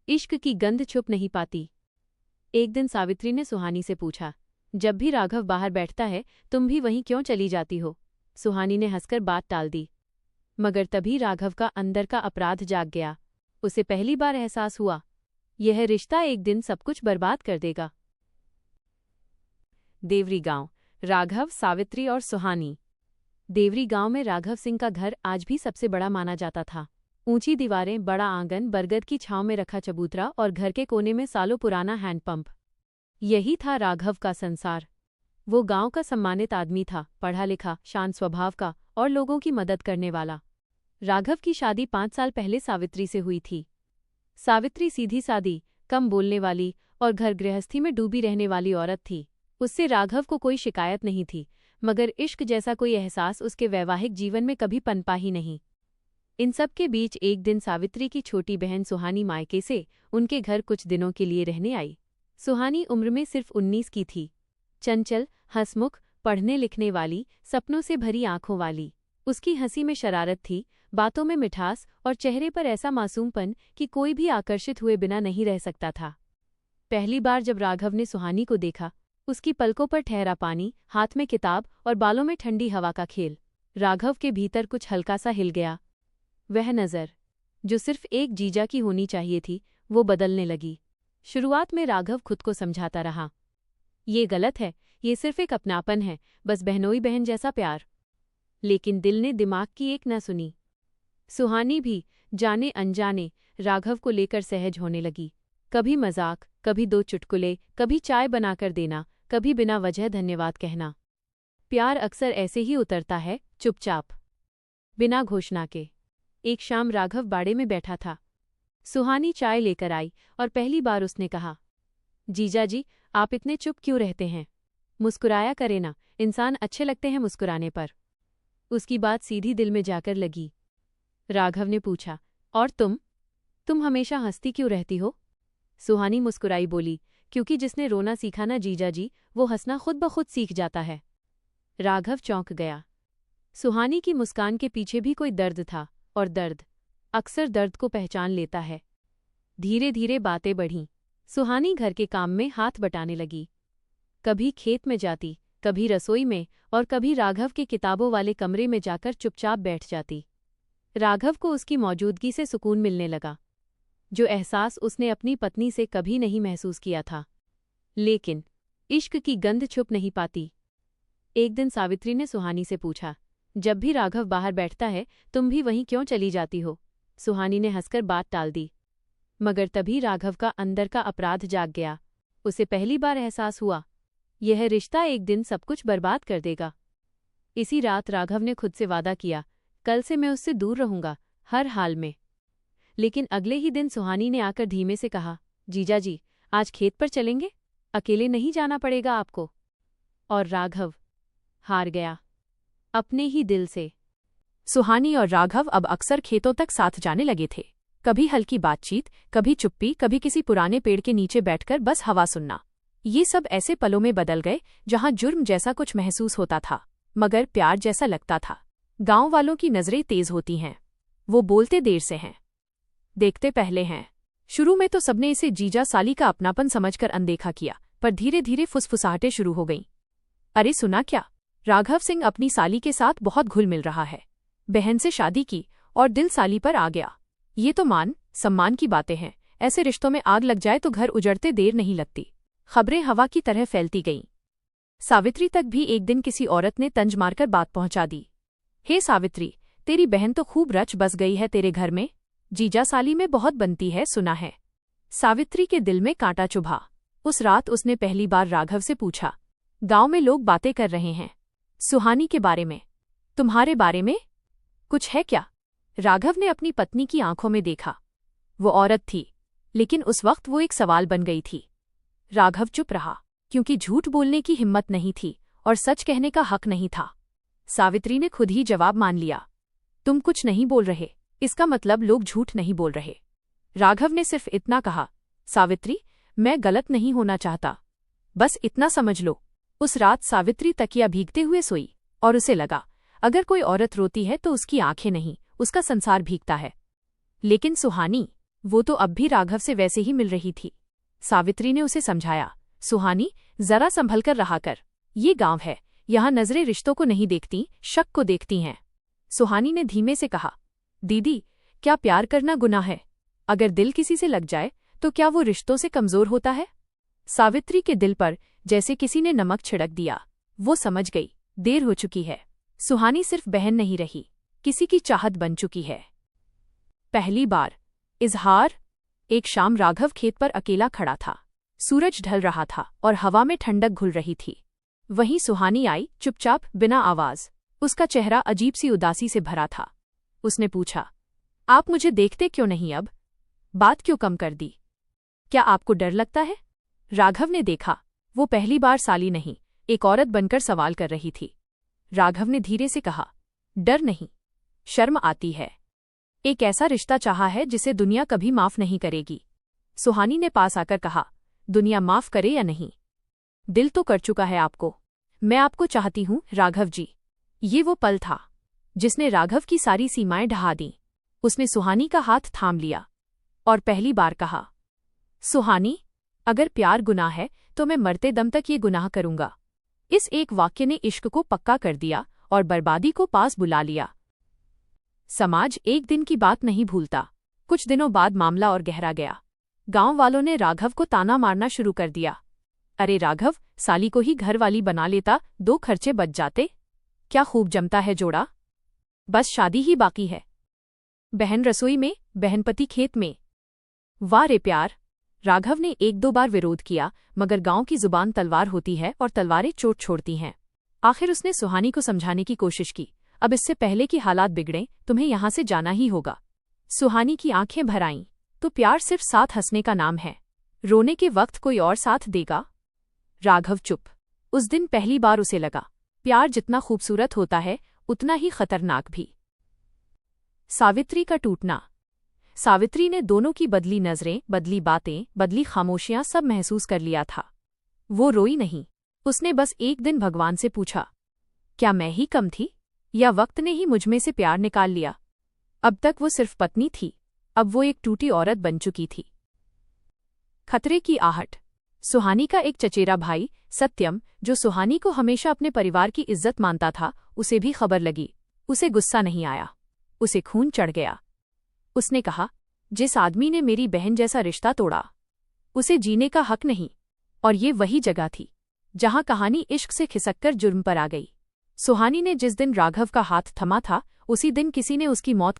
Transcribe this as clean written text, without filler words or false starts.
इश्क की गंध छुप नहीं पाती। एक दिन सावित्री ने सुहानी से पूछा, जब भी राघव बाहर बैठता है तुम भी वहीं क्यों चली जाती हो? सुहानी ने हंसकर बात टाल दी। मगर तभी राघव का अंदर का अपराध जाग गया। उसे पहली बार एहसास हुआ, यह रिश्ता एक दिन सब कुछ बर्बाद कर देगा। देवरी गांव, राघव, सावित्री और सुहानी। देवरी गांव में राघव सिंह का घर आज भी सबसे बड़ा माना जाता था। ऊंची दीवारें, बड़ा आंगन, बरगद की छांव में रखा चबूतरा और घर के कोने में सालों पुराना हैंडपंप। यही था राघव का संसार। वो गांव का सम्मानित आदमी था, पढ़ा लिखा, शांत स्वभाव का और लोगों की मदद करने वाला। राघव की शादी 5 साल पहले सावित्री से हुई थी। सावित्री सीधी सादी, कम बोलने वाली और घर गृहस्थी में डूबी रहने वाली औरत थी। उससे राघव को कोई शिकायत नहीं थी, मगर इश्क जैसा कोई एहसास उसके वैवाहिक जीवन में कभी पनपा ही नहीं। इन सब के बीच एक दिन सावित्री की छोटी बहन सुहानी मायके से उनके घर कुछ दिनों के लिए रहने आई। सुहानी उम्र में सिर्फ 19 की थी। चंचल, हंसमुख, पढ़ने लिखने वाली, सपनों से भरी आंखों वाली। उसकी हंसी में शरारत थी, बातों में मिठास और चेहरे पर ऐसा मासूमपन कि कोई भी आकर्षित हुए बिना नहीं रह सकता था। पहली बार जब राघव ने सुहानी को देखा, उसकी पलकों पर ठहरा पानी, हाथ में किताब और बालों में ठंडी हवा का खेल। राघव के भीतर कुछ हल्का सा हिल गया। वह नज़र, जो सिर्फ एक जीजा की होनी चाहिए थी, वो बदलने लगी। शुरुआत में राघव खुद को समझाता रहा, ये गलत है, ये सिर्फ एक अपनापन है, बस बहनोई बहन जैसा प्यार। लेकिन दिल ने दिमाग की एक न सुनी। सुहानी भी जाने अनजाने राघव को लेकर सहज होने लगी। कभी मजाक, कभी 2 चुटकुले, कभी चाय बनाकर देना, कभी बिना वजह धन्यवाद कहना। प्यार अक्सर ऐसे ही उतरता है, चुपचाप, बिना घोषणा के। एक शाम राघव बाड़े में बैठा था। सुहानी चाय लेकर आई और पहली बार उसने कहा, जीजा जी, आप इतने चुप क्यों रहते हैं? मुस्कुराया करे ना, इंसान अच्छे लगते हैं मुस्कुराने पर। उसकी बात सीधी दिल में जाकर लगी। राघव ने पूछा, और तुम हमेशा हंसती क्यों रहती हो? सुहानी मुस्कुराई बोली, क्योंकि जिसने रोना सीखा ना जीजा जी, वो हंसना खुद ब खुद सीख जाता है। राघव चौंक गया। सुहानी की मुस्कान के पीछे भी कोई दर्द था, और दर्द अक्सर दर्द को पहचान लेता है। धीरे धीरे बातें बढ़ीं। सुहानी घर के काम में हाथ बटाने लगी। कभी खेत में जाती, कभी रसोई में और कभी राघव के किताबों वाले कमरे में जाकर चुपचाप बैठ जाती। राघव को उसकी मौजूदगी से सुकून मिलने लगा, जो एहसास उसने अपनी पत्नी से कभी नहीं महसूस किया था। लेकिन इश्क की गंध छुप नहीं पाती। एक दिन सावित्री ने सुहानी से पूछा, जब भी राघव बाहर बैठता है तुम भी वहीं क्यों चली जाती हो? सुहानी ने हंसकर बात टाल दी। मगर तभी राघव का अंदर का अपराध जाग गया। उसे पहली बार एहसास हुआ, यह रिश्ता एक दिन सब कुछ बर्बाद कर देगा। इसी रात राघव ने खुद से वादा किया, कल से मैं उससे दूर रहूंगा, हर हाल में। लेकिन अगले ही दिन सुहानी ने आकर धीमे से कहा, जीजा जी, आज खेत पर चलेंगे? अकेले नहीं जाना पड़ेगा आपको। और राघव हार गया, अपने ही दिल से। सुहानी और राघव अब अक्सर खेतों तक साथ जाने लगे थे। कभी हल्की बातचीत, कभी चुप्पी, कभी किसी पुराने पेड़ के नीचे बैठकर बस हवा सुनना। ये सब ऐसे पलों में बदल गए जहां जुर्म जैसा कुछ महसूस होता था, मगर प्यार जैसा लगता था। गांव वालों की नजरें तेज होती हैं। वो बोलते देर से हैं, देखते पहले हैं। शुरू में तो सबने इसे जीजा साली का अपनापन समझकर अनदेखा किया, पर धीरे धीरे फुसफुसाहटें शुरू हो गईं। अरे सुना क्या, राघव सिंह अपनी साली के साथ बहुत घुल मिल रहा है। बहन से शादी की और दिल साली पर आ गया। ये तो मान सम्मान की बातें हैं। ऐसे रिश्तों में आग लग जाए तो घर उजड़ते देर नहीं लगती। खबरें हवा की तरह फैलती गईं। सावित्री तक भी एक दिन किसी औरत ने तंज मारकर बात पहुंचा दी। हे सावित्री, तेरी बहन तो खूब रच बस गई है तेरे घर में। जीजा साली में बहुत बनती है, सुना है। सावित्री के दिल में कांटा चुभा। उस रात उसने पहली बार राघव से पूछा, गांव में लोग बातें कर रहे हैं सुहानी के बारे में, तुम्हारे बारे में कुछ है क्या? राघव ने अपनी पत्नी की आंखों में देखा। वो औरत थी, लेकिन उस वक्त वो एक सवाल बन गई थी। राघव चुप रहा, क्योंकि झूठ बोलने की हिम्मत नहीं थी और सच कहने का हक नहीं था। सावित्री ने खुद ही जवाब मान लिया, तुम कुछ नहीं बोल रहे, इसका मतलब लोग झूठ नहीं बोल रहे। राघव ने सिर्फ इतना कहा, सावित्री, मैं गलत नहीं होना चाहता, बस इतना समझ लो। उस रात सावित्री तकिया भीगते हुए सोई और उसे लगा, अगर कोई औरत रोती है तो उसकी आंखें नहीं, उसका संसार भीगता है। लेकिन सुहानी वो तो अब भी राघव से वैसे ही मिल रही थी। सावित्री ने उसे समझाया, सुहानी, जरा संभलकर रहा कर। ये गांव है, यहाँ नजरें रिश्तों को नहीं देखती, शक को देखती हैं। सुहानी ने धीमे से कहा, दीदी, क्या प्यार करना गुनाह है? अगर दिल किसी से लग जाए तो क्या वो रिश्तों से कमजोर होता है? सावित्री के दिल पर जैसे किसी ने नमक छिड़क दिया। वो समझ गई, देर हो चुकी है। सुहानी सिर्फ बहन नहीं रही, किसी की चाहत बन चुकी है। पहली बार इजहार। एक शाम राघव खेत पर अकेला खड़ा था। सूरज ढल रहा था और हवा में ठंडक घुल रही थी। वहीं सुहानी आई, चुपचाप, बिना आवाज। उसका चेहरा अजीब सी उदासी से भरा था। उसने पूछा, आप मुझे देखते क्यों नहीं अब? बात क्यों कम कर दी? क्या आपको डर लगता है? राघव ने देखा, वो पहली बार साली नहीं, एक औरत बनकर सवाल कर रही थी। राघव ने धीरे से कहा, डर नहीं, शर्म आती है। एक ऐसा रिश्ता चाहा है जिसे दुनिया कभी माफ नहीं करेगी। सुहानी ने पास आकर कहा, दुनिया माफ करे या नहीं, दिल तो कर चुका है आपको। मैं आपको चाहती हूं राघव जी। ये वो पल था जिसने राघव की सारी सीमाएं ढहा दीं। उसने सुहानी का हाथ थाम लिया और पहली बार कहा, सुहानी, अगर प्यार गुनाह है तो मैं मरते दम तक ये गुनाह करूंगा। इस एक वाक्य ने इश्क को पक्का कर दिया और बर्बादी को पास बुला लिया। समाज एक दिन की बात नहीं भूलता। कुछ दिनों बाद मामला और गहरा गया। गांव वालों ने राघव को ताना मारना शुरू कर दिया। अरे राघव, साली को ही घर वाली बना लेता, 2 खर्चे बच जाते। क्या खूब जमता है जोड़ा, बस शादी ही बाकी है। बहन रसोई में, बहन पति खेत में। वाह रे प्यार। राघव ने 1-2 बार विरोध किया, मगर गांव की जुबान तलवार होती है और तलवारें चोट छोड़ती हैं। आखिर उसने सुहानी को समझाने की कोशिश की, अब इससे पहले कि हालात बिगड़ें, तुम्हें यहां से जाना ही होगा। सुहानी की आंखें भर आईं, तो प्यार सिर्फ साथ हंसने का नाम है, रोने के वक्त कोई और साथ देगा? राघव चुप। उस दिन पहली बार उसे लगा, प्यार जितना खूबसूरत होता है उतना ही खतरनाक भी। सावित्री का टूटना। सावित्री ने दोनों की बदली नजरें, बदली बातें, बदली खामोशियां सब महसूस कर लिया था। वो रोई नहीं। उसने बस एक दिन भगवान से पूछा, क्या मैं ही कम थी या वक्त ने ही मुझमें से प्यार निकाल लिया? अब तक वो सिर्फ पत्नी थी, अब वो एक टूटी औरत बन चुकी थी। खतरे की आहट। सुहानी का एक चचेरा भाई सत्यम, जो सुहानी को हमेशा अपने परिवार की इज्जत मानता था, उसे भी खबर लगी। उसे गुस्सा नहीं आया, उसे खून चढ़ गया। उसने कहा, जिस आदमी ने मेरी बहन जैसा रिश्ता तोड़ा, उसे जीने का हक नहीं। और ये वही जगह थी जहां कहानी इश्क से खिसककर जुर्म पर आ गई। सुहानी ने जिस दिन राघव का हाथ थमा था, उसी दिन किसी ने उसकी मौत